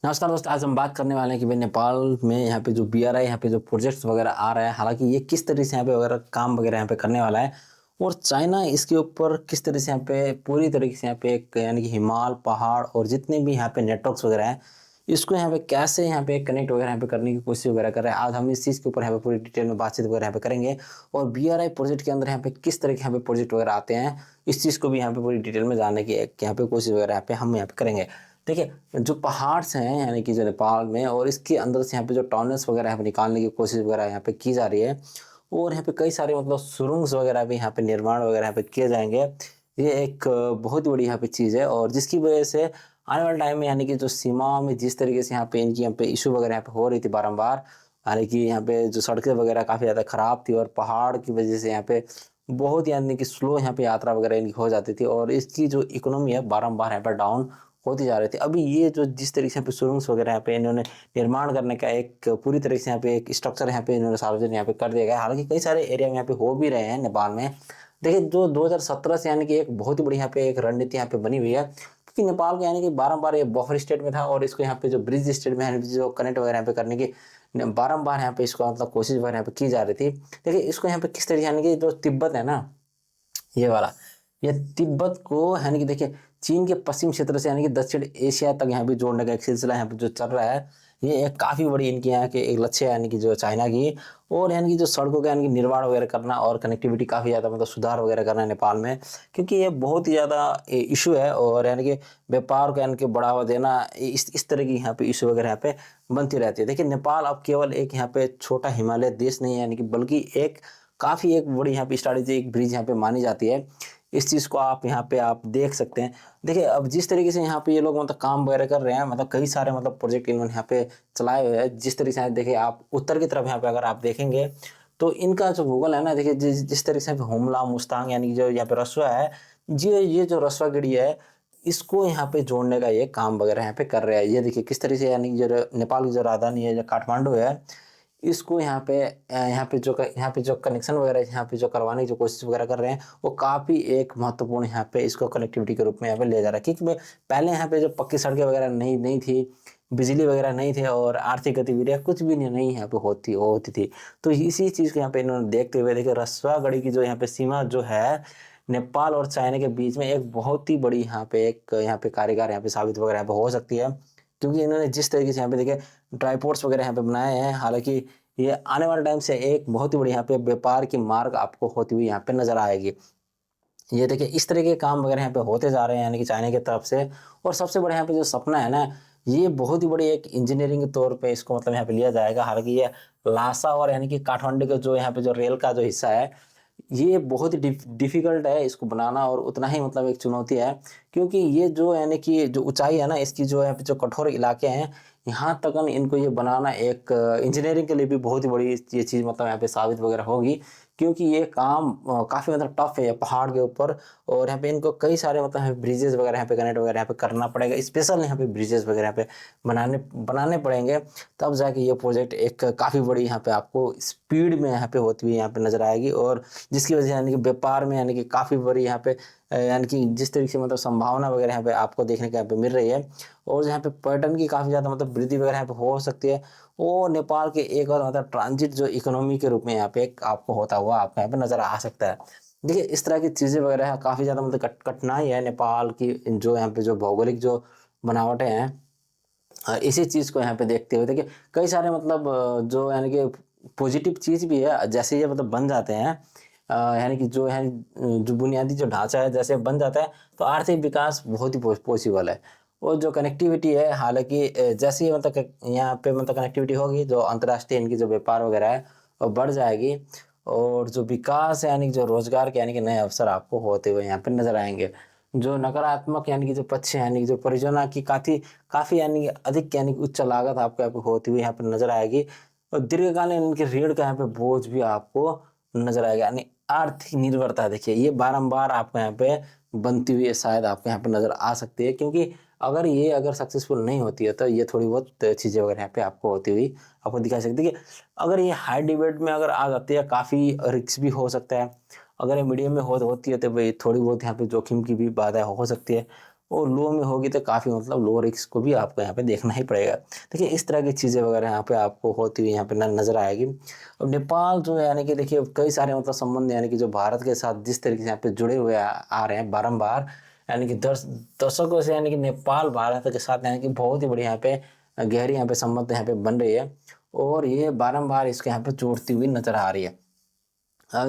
नमस्कार दोस्त, आज हम बात करने वाले हैं कि भाई नेपाल में यहाँ पे जो बीआरआई यहाँ पे जो प्रोजेक्ट्स वगैरह आ रहा है, हालांकि ये किस तरीके से यहाँ पे वगैरह काम वगैरह यहाँ पे करने वाला है और चाइना इसके ऊपर किस तरह से यहाँ पे पूरी तरीके से यहाँ पे एक यानी कि हिमाल पहाड़ और जितने भी यहाँ पे नेटवर्क्स वगैरह हैं इसको यहाँ पे कैसे यहाँ पे कनेक्ट वगैरह यहाँ पे करने की कोशिश वगैरह कर रहे हैं। आज हम इस चीज़ के ऊपर यहाँ पे पूरी डिटेल में बातचीत वगैरह यहाँ पे करेंगे और बीआरआई प्रोजेक्ट के अंदर यहाँ पे किस तरह के यहाँ पे प्रोजेक्ट वगैरह आते हैं, इस चीज़ को भी यहाँ पे पूरी डिटेल में जानने की एक यहाँ पे कोशिश वगैरह यहाँ पे हम यहाँ पे करेंगे। देखिए, जो पहाड़्स हैं यानी कि जो नेपाल में और इसके अंदर से यहाँ पे जो टनल्स वगैरह यहाँ पे निकालने की कोशिश वगैरह यहाँ पे की जा रही है और यहाँ पे कई सारे मतलब सुरंग्स वगैरह भी यहाँ पे निर्माण वगैरह यहाँ पे किए जाएंगे। ये एक बहुत बड़ी यहाँ पे चीज़ है और जिसकी वजह से आने वाले टाइम में यानी कि जो सीमा में जिस तरीके से यहाँ पे इनकी यहाँ पे इशू वगैरह यहाँ पे हो रही थी बारम्बार, हालांकि यहाँ पे जो सड़कें वगैरह काफ़ी ज़्यादा ख़राब थी और पहाड़ की वजह से यहाँ पे बहुत यानी कि स्लो यहाँ पे यात्रा वगैरह इनकी हो जाती थी और इसकी जो इकोनॉमी है बारम्बार यहाँ पर डाउन होती जा रही थी। अभी ये जो जिस तरीके से यहाँ पे सुरंग्स वगैरह यहाँ पे इन्होंने निर्माण करने का एक पूरी तरीके से यहाँ पे एक स्ट्रक्चर यहाँ पे इन्होंने सार्वजनिक यहाँ पे कर दिया गया है। हालांकि कई सारे एरिया में यहाँ पे हो भी रहे हैं नेपाल में। देखिए, जो 2017 से यानी कि एक बहुत ही बड़ी यहाँ पे एक रणनीति यहाँ पे बनी हुई है, क्योंकि नेपाल का यानी कि बारम्बार ये बफर स्टेट में था और इसको यहाँ पे जो ब्रिज स्टेट में यानी जो कनेक्ट वगैरह यहाँ पे करने की बारम्बार यहाँ पे इसको मतलब कोशिश वगैरह यहाँ पे की जा रही थी। देखिए, इसको यहाँ पे किस तरीके यानी कि जो तिब्बत है ना, ये वाला, ये तिब्बत को यानी कि देखिए चीन के पश्चिम क्षेत्र से यानी कि दक्षिण एशिया तक यहाँ पे जोड़ने का एक सिलसिला यहाँ पे जो चल रहा है, ये एक काफ़ी बड़ी इनकी यहाँ के एक लक्ष्य है यानी कि जो चाइना की। और यानी कि जो सड़कों का यानी कि निर्माण वगैरह करना और कनेक्टिविटी काफ़ी ज़्यादा मतलब सुधार वगैरह करना है नेपाल में, क्योंकि ये बहुत ही ज़्यादा इशू है और यानी कि व्यापार को यानी कि बढ़ावा देना, इस तरह की यहाँ पे इशू वगैरह यहाँ पे बनती रहती है। देखिए, नेपाल अब केवल एक यहाँ पे छोटा हिमालय देश नहीं है यानी कि, बल्कि एक काफ़ी एक बड़ी यहाँ पे स्ट्रैटेजी एक ब्रिज यहाँ पे मानी जाती है। इस चीज़ को आप यहाँ पे आप देख सकते हैं। देखिए, अब जिस तरीके से यहाँ पे ये लोग मतलब काम वगैरह कर रहे हैं, मतलब कई सारे मतलब प्रोजेक्ट इन्होंने यहाँ पे चलाए हुए हैं। जिस तरीके से देखिए, आप उत्तर की तरफ यहाँ पे अगर आप देखेंगे तो इनका जो भूगोल है ना, देखिए जिस तरीके से हुमला मुस्तांग यानी कि जो यहाँ पे रसुआ है, ये जो रसुआ गढ़ी है, इसको यहाँ पे जोड़ने का ये काम वगैरह यहाँ पे कर रहे हैं। ये देखिए किस तरीके से यानी जो नेपाल की जो राजधानी है जो काठमांडू है, इसको यहाँ पे जो कनेक्शन वगैरह यहाँ पे जो करवाने की जो कोशिश वगैरह कर रहे हैं, वो काफ़ी एक महत्वपूर्ण यहाँ पे इसको कनेक्टिविटी के रूप में यहाँ पे ले जा रहा है। क्योंकि पहले यहाँ पे जो पक्की सड़कें वगैरह नहीं नहीं थी, बिजली वगैरह नहीं थे और आर्थिक गतिविधियाँ कुछ भी नहीं यहाँ पे होती थी। तो इसी चीज़ को यहाँ पे इन्होंने देखते हुए देखिए, रसुआगढ़ी की जो यहाँ पे सीमा जो है नेपाल और चाइना के बीच में एक बहुत ही बड़ी यहाँ पे कारीगर यहाँ पे साबित वगैरह यहाँ पे हो सकती है। क्योंकि इन्होंने जिस तरीके से यहाँ पे देखिए ड्राईपोर्ट्स वगैरह यहाँ पे बनाए हैं, हालांकि ये आने वाले टाइम से एक बहुत ही बड़ी यहाँ पे व्यापार की मार्ग आपको होती हुई यहाँ पे नजर आएगी। ये देखिए इस तरह के काम वगैरह यहाँ पे होते जा रहे हैं यानी कि चाइना की तरफ से। और सबसे बड़ा यहाँ पे जो सपना है ना, ये बहुत ही बड़ी एक इंजीनियरिंग के तौर पे इसको मतलब यहाँ पे लिया जाएगा। हालांकि ये लासा और यानी कि काठमांडू का जो यहाँ पे जो रेल का जो हिस्सा है, ये बहुत ही डिफिकल्ट है इसको बनाना और उतना ही मतलब एक चुनौती है। क्योंकि ये जो यानी कि जो ऊंचाई है ना, इसकी जो यहाँ पे जो कठोर इलाके हैं, यहाँ तक इनको ये बनाना एक इंजीनियरिंग के लिए भी बहुत ही बड़ी ये चीज़ मतलब यहाँ पे साबित वगैरह होगी। क्योंकि ये काम काफ़ी मतलब टफ है पहाड़ के ऊपर और यहाँ पे इनको कई सारे मतलब ब्रिजेस वगैरह यहाँ पे कनेक्ट वगैरह यहाँ पे करना पड़ेगा। स्पेशल यहाँ पे ब्रिजेस वगैरह यहाँ पे बनाने बनाने पड़ेंगे, तब जाके ये प्रोजेक्ट एक काफ़ी बड़ी यहाँ पे आपको स्पीड में यहाँ पे होती हुई यहाँ पे नजर आएगी। और जिसकी वजह से यानी कि व्यापार में यानी कि काफ़ी बड़ी यहाँ पे यानी कि जिस तरीके से मतलब संभावना वगैरह यहाँ पे आपको देखने को यहाँ पे मिल रही है और यहाँ पे पर्यटन की काफ़ी ज़्यादा मतलब वृद्धि वगैरह यहाँ पे हो सकती है। और नेपाल के एक और मतलब ट्रांजिट जो इकोनॉमी के रूप में यहाँ पे एक आपको होता हुआ आपको यहाँ पे नजर आ सकता है। देखिए, इस तरह की चीज़ें वगैरह काफ़ी ज़्यादा मतलब कठिनाई है नेपाल की, जो यहाँ पे जो भौगोलिक जो बनावटें हैं, इसी चीज़ को यहाँ पे देखते हुए देखिए कई सारे मतलब जो यानी कि पॉजिटिव चीज़ भी है। जैसे ये मतलब बन जाते हैं, यानी कि जो है जो बुनियादी जो ढांचा है जैसे बन जाता है, तो आर्थिक विकास बहुत ही पॉसिबल है। और जो कनेक्टिविटी है, हालांकि जैसे ही मतलब यहाँ पे मतलब कनेक्टिविटी होगी, जो अंतर्राष्ट्रीय इनकी जो व्यापार वगैरह है वो बढ़ जाएगी और जो विकास है यानी कि जो रोजगार के यानी कि नए अवसर आपको होते हुए यहाँ पे नजर आएंगे। जो नकारात्मक यानी कि जो पक्ष है यानी कि जो परियोजना की काफ़ी काफ़ी यानी कि अधिक यानी कि उच्च लागत आपको यहाँ पे होती हुई यहाँ पे नजर आएगी और दीर्घकालीन इनके ऋण का यहाँ पे बोझ भी आपको नजर आएगा। यानी आर्थिक निर्भरता देखिए ये बारंबार आपको यहाँ पे बनती हुई शायद आपको यहाँ पे नजर आ सकती है। क्योंकि अगर सक्सेसफुल नहीं होती है तो ये थोड़ी बहुत चीज़ें वगैरह यहाँ पे आपको होती हुई आपको दिखा सकती है। कि अगर ये हाई डिबेट में अगर आ जाती है, काफ़ी रिस्क भी हो सकता है। अगर ये मीडियम में होती है तो भाई थोड़ी बहुत यहाँ पे जोखिम की भी बाधा हो सकती है। वो लो में होगी तो काफ़ी मतलब लो रिस्क को भी आपको यहाँ पे देखना ही पड़ेगा। देखिए इस तरह की चीज़ें वगैरह यहाँ पे आपको होती हुई यहाँ पे नज़र आएगी। और नेपाल जो है यानी कि देखिए कई सारे मतलब संबंध यानी कि जो भारत के साथ जिस तरीके से यहाँ पे जुड़े हुए आ रहे हैं बारम्बार, यानी कि दशकों से, यानी कि नेपाल भारत के साथ यानी कि बहुत ही बड़ी यहाँ पे गहरी यहाँ पे संबंध यहाँ पे बन रही है, और ये बारम्बार इसको यहाँ पे जोड़ती हुई नजर आ रही है।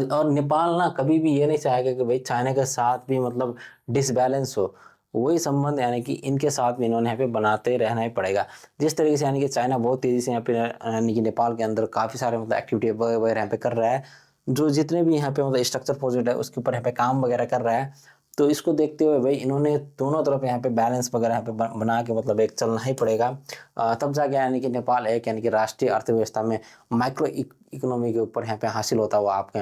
और नेपाल ना कभी भी ये नहीं चाहेगा कि भाई चाइना के साथ भी मतलब डिसबैलेंस हो। वही संबंध यानी कि इनके साथ भी इन्होंने यहाँ पे बनाते रहना ही पड़ेगा। जिस तरीके से यानी कि चाइना बहुत तेजी से यहाँ पे यानी कि नेपाल के अंदर काफ़ी सारे मतलब एक्टिविटी वगैरह यहाँ पे कर रहा है, जो जितने भी यहाँ पे मतलब स्ट्रक्चर प्रोजेक्ट है उसके ऊपर यहाँ पे काम वगैरह कर रहा है। तो इसको देखते हुए भाई इन्होंने दोनों तरफ यहाँ पे बैलेंस वगैरह यहाँ पे बना के मतलब एक चलना ही पड़ेगा। तब जाके यानी कि नेपाल एक यानी कि राष्ट्रीय अर्थव्यवस्था में माइक्रो इकोनॉमी के ऊपर यहाँ पे हासिल होता हुआ आपको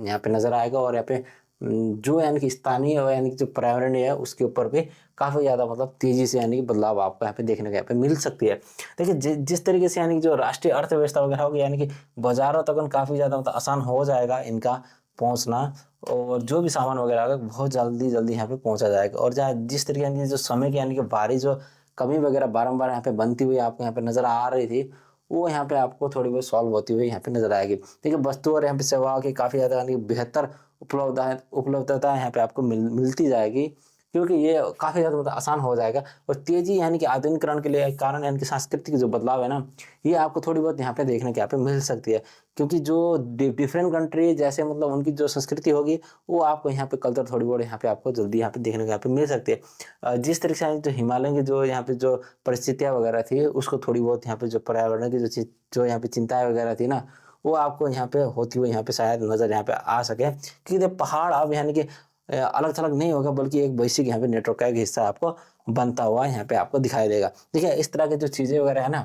यहाँ पे नजर आएगा। और यहाँ पे जो यानी कि स्थानीय और यानी कि जो पर्यावरण है उसके ऊपर भी काफ़ी ज़्यादा मतलब तेजी से यानी कि बदलाव आपको यहाँ पे देखने को यहाँ पे मिल सकती है। देखिए जिस तरीके से यानी कि जो राष्ट्रीय अर्थव्यवस्था वगैरह होगी, यानी कि बाजारों तक काफ़ी ज़्यादा मतलब आसान हो जाएगा इनका पहुँचना, और जो भी सामान वगैरह होगा बहुत जल्दी जल्दी यहाँ पे पहुँचा जाएगा। और जहाँ जिस तरीके यानी कि जो समय की यानी कि भारी जो कमी वगैरह बारम्बार यहाँ पे बनती हुई आपको यहाँ पे नजर आ रही थी, वो यहाँ पे आपको थोड़ी बहुत सॉल्व होती हुई यहाँ पे नजर आएगी। देखिए वस्तु और यहाँ पे सेवाओं की काफ़ी ज़्यादा यानी बेहतर उपलब्धता यहाँ पे आपको मिलती जाएगी, क्योंकि ये काफ़ी ज़्यादा मतलब आसान हो जाएगा। और तेजी यानी कि आधुनिकीकरण के लिए कारण यानी कि सांस्कृतिक जो बदलाव है ना, ये आपको थोड़ी बहुत यहाँ पे देखने के यहाँ पे मिल सकती है। क्योंकि जो डिफरेंट कंट्री जैसे मतलब उनकी जो संस्कृति होगी, वो आपको यहाँ पे कल्चर थोड़ी बहुत यहाँ पे आपको जल्दी यहाँ पे देखने को यहाँ पे मिल सकती है। जिस तरीके से जो हिमालय की जो यहाँ पे जो परिस्थितियाँ वगैरह थी, उसको थोड़ी बहुत यहाँ पे जो पर्यावरण की जो यहाँ पे चिंताएं वगैरह थी ना, वो आपको यहाँ पे होती हुई यहाँ पे शायद नजर यहाँ पे आ सके। क्योंकि पहाड़ अब यानी कि अलग थलग नहीं होगा, बल्कि एक वैश्विक यहाँ पे नेटवर्क का एक हिस्सा आपको बनता हुआ यहाँ पे आपको दिखाई देगा। देखिए इस तरह के जो चीजें वगैरह है ना,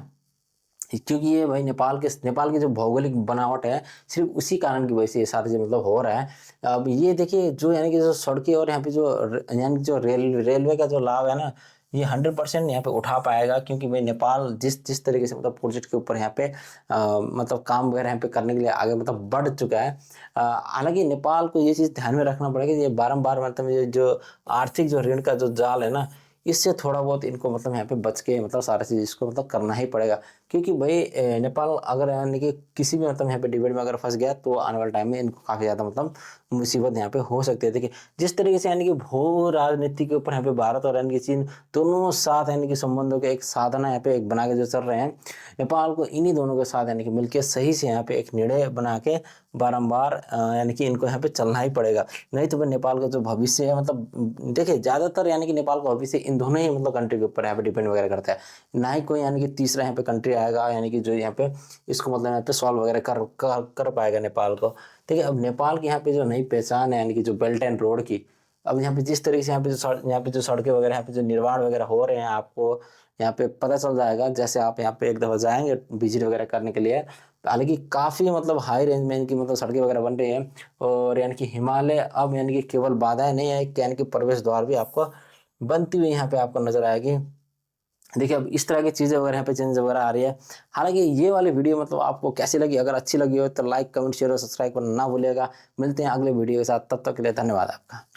क्योंकि ये भाई नेपाल की जो भौगोलिक बनावट है, सिर्फ उसी कारण की वजह से ये सारी चीज़ मतलब हो रहा है। अब ये देखिए जो यानी कि जो सड़कें और यहाँ पे जो यानी कि जो रेलवे का जो लाभ है ना, ये 100% यहाँ पे उठा पाएगा। क्योंकि भाई नेपाल जिस जिस तरीके से मतलब प्रोजेक्ट के ऊपर यहाँ पे मतलब काम वगैरह यहाँ पे करने के लिए आगे मतलब बढ़ चुका है। हालांकि नेपाल को ये चीज़ ध्यान में रखना पड़ेगा कि ये बारम्बार मतलब ये जो आर्थिक जो ऋण का जो जाल है ना, इससे थोड़ा बहुत इनको मतलब यहाँ पे बच के मतलब सारा चीज़ इसको मतलब करना ही पड़ेगा। क्योंकि भाई नेपाल अगर यानी कि किसी भी मतलब यहाँ पे डिबेट में अगर फंस गया, तो आने वाले टाइम में इनको काफ़ी ज़्यादा मतलब मुसीबत यहाँ पे हो सकती है। देखिए जिस तरीके से यानी कि भू राजनीति के ऊपर यहाँ पे भारत और यानी कि चीन दोनों साथ यानी कि संबंधों के एक साधना यहाँ पे एक बना के जो चल रहे हैं, नेपाल को इन्हीं दोनों के साथ यानी कि मिलकर सही से यहाँ पे एक निर्णय बना के बारम्बार यानी कि इनको यहाँ पे चलना ही पड़ेगा। नहीं तो फिर नेपाल का जो भविष्य है मतलब देखिए ज़्यादातर यानी कि नेपाल का भविष्य इन दोनों ही मतलब कंट्री के ऊपर यहाँ पे डिपेंड वगैरह करता है। ना ही कोई यानी कि तीसरा यहाँ पे कंट्री आएगा यानी कि जो यहाँ पे इसको मतलब यहाँ पे सॉल्व वगैरह कर पाएगा नेपाल को। देखिए अब नेपाल की यहाँ पे जो नई पहचान है यानी कि जो बेल्ट एंड रोड की, अब यहाँ पे जिस तरीके से यहाँ पे जो सड़कें वगैरह यहाँ पे जो निर्माण वगैरह हो रहे हैं, आपको यहाँ पे पता चल जाएगा जैसे आप यहाँ पे एक दफ़ा जाएंगे विजिट वगैरह करने के लिए। हालांकि काफ़ी मतलब हाई रेंज में इनकी मतलब सड़कें वगैरह बन रही हैं, और यानी कि हिमालय अब यानी कि केवल बाधाएं नहीं है, यानी कि प्रवेश द्वार भी आपको बनती हुई यहाँ पे आपको नजर आएगी। देखिए अब इस तरह की चीज़ें वगैरह यहाँ पे चेंज वगैरह आ रही है। हालांकि ये वाली वीडियो मतलब आपको कैसी लगी, अगर अच्छी लगी हो तो लाइक कमेंट शेयर और सब्सक्राइब करना ना भूलिएगा। मिलते हैं अगले वीडियो के साथ, तब तक के लिए धन्यवाद आपका।